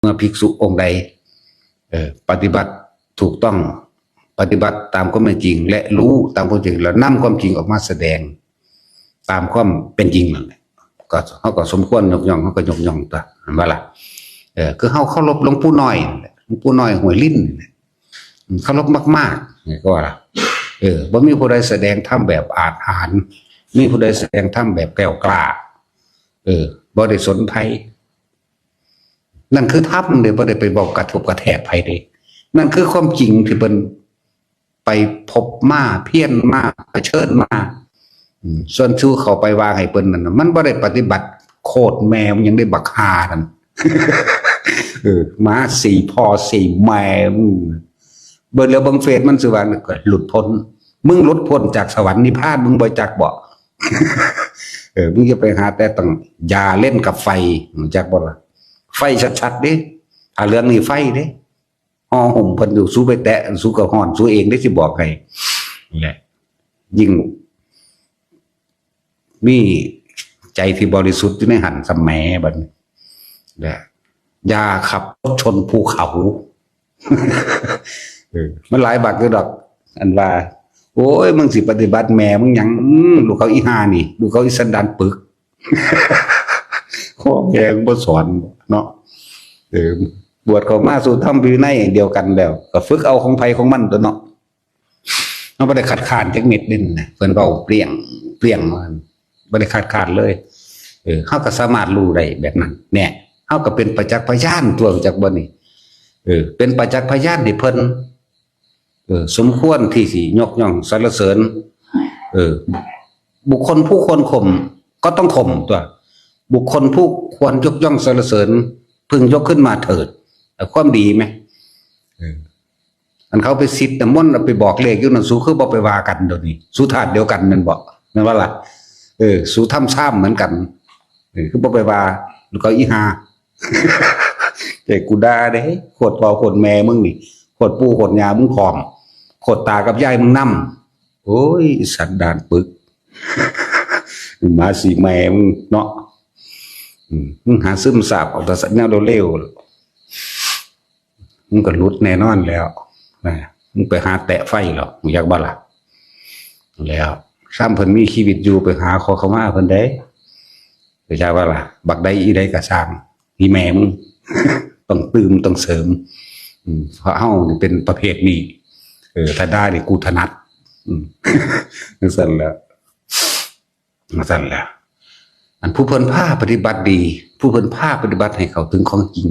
มื่อภิกษุองค์ใดปฏิบัติถูกต้องปฏิบัติตามความเป็นจริงและรู้ตามความจริงแล้วนำความจริงออกมาแสดงตามความเป็นจริงนั่นแหละก็เขาก็สมควรยกย่องเขาก็ยกย่องตัวเห็นไหมล่ะคือเขาเคารพหลวงปู่น้อยหลวงปู่น้อยห้วยลิ้นเคารพมากๆนี่ก็ว่าล่ะบ่มีผู้ใดแสดงธรรมแบบอาจหาญมีผู้ใดแสดงธรรมแบบแกล้วกล้าบ่ได้สนภัยนั่นคือธรรมเด้บ่ได้ไปบอกกระทบกระแทกไผเด้นั่นคือความจริงที่เพิ่นไปพบมาเพี้ยนมาเผชิญมาส่วนชูเขาไปวางให้เพิ่นนั่นมันบ่ได้ปฏิบัติโคตรแมวยังได้บักฮานั่นมาสี่พ่อสี่แม่เบิ่งแล้วเบิ่งเฟซมันสิว่าก็หลุดพ้นมึงหลุดพ้นจากสวรรค์นิพพานมึงบ่จักบ่มึงจะไปหาแต่ต้องอย่าเล่นกับไฟจักบ่ล่ะไฟชัดๆเด้ถ้าเรื่องนี้ไฟเด้ห่อห่มเพิ่นอยู่สู้ไปแตะสู้กับฮ้อนสู้เองได้สิบอกให้นี่แหละยิ่งมีใจที่บริสุทธิ์อยู่ในหันสมัยบัดนี้อย่าขับรถชนภูเขามันหลายบักอยู่ดอกอันว่าโอ้ยมึงสิปฏิบัติแม่มึงหยังลูกเขาอีห่านี่ลูกเขาอีสันดานปึกข้อแกงบ่สอนเนาะบวชเข้ามาสู่ธรรมวินัยเดียวกันแล้วก็ฝึกเอาของไผของมันตัวเนาะมันบ่ได้ขัดขานจักนิดนึงนะเพิ่นเว้าเปรี้ยงมันบ่ได้ขัดขานเลยเฮาก็สามารถรู้ได้แบบนั้นเนี่ยเฮาก็เป็นประจักษ์พยานตัวจักบ่นี่เป็นประจักษ์พยานที่เพิ่นสมควรที่สิยกย่องสรรเสริญบุคคลผู้ควรข่มก็ต้องข่มตัวบุคคลผู้ควรยกย่องสรรเสริญพึงยกขึ้นมาเถิดความดีไหมอันเขาไปซิดน้ำมนต์ไปบอกเลขอยู่นั่นสู้คือบอกไปว่ากันเดี๋ยวนี้สู้ธาตุเดียวกันนั่นบอกนั่นว่าล่ะสู้ทำซ้ำเหมือนกันคือบอกไปว่าลูกเขาอีหาแต่กูด่าเด้โคตรพ่อโคตรแม่มึงนี่โคตรปู่โคตรยามึงของโคตรตากับยายมึงนำโอ้ยสันดานปึกมาสีแม่มึงเนาะมึงหาซึมซาบเอาแต่สัญญาเร็วมึงก็รุดแน่นอนแล้วนะมึงไปหาแตะไฟหรอกมึงอยากบ้าล่ะแล้วซ้ำเพิ่นมีชีวิตอยู่ไปหาขอเขามาเพิ่นได้ไปจ้าว่าล่ะบักใดอีใดกระซังอีแม่มึง ต้องตื่มต้องเสริมเพราะเฮานี่เป็นประเภทนี้ถ้าได้นี่กูถนัดนั่นสั่นแล้วอันผู้เพิ่นพาปฏิบัติดีผู้เพิ่นพาปฏิบัติให้เขาถึงของจริง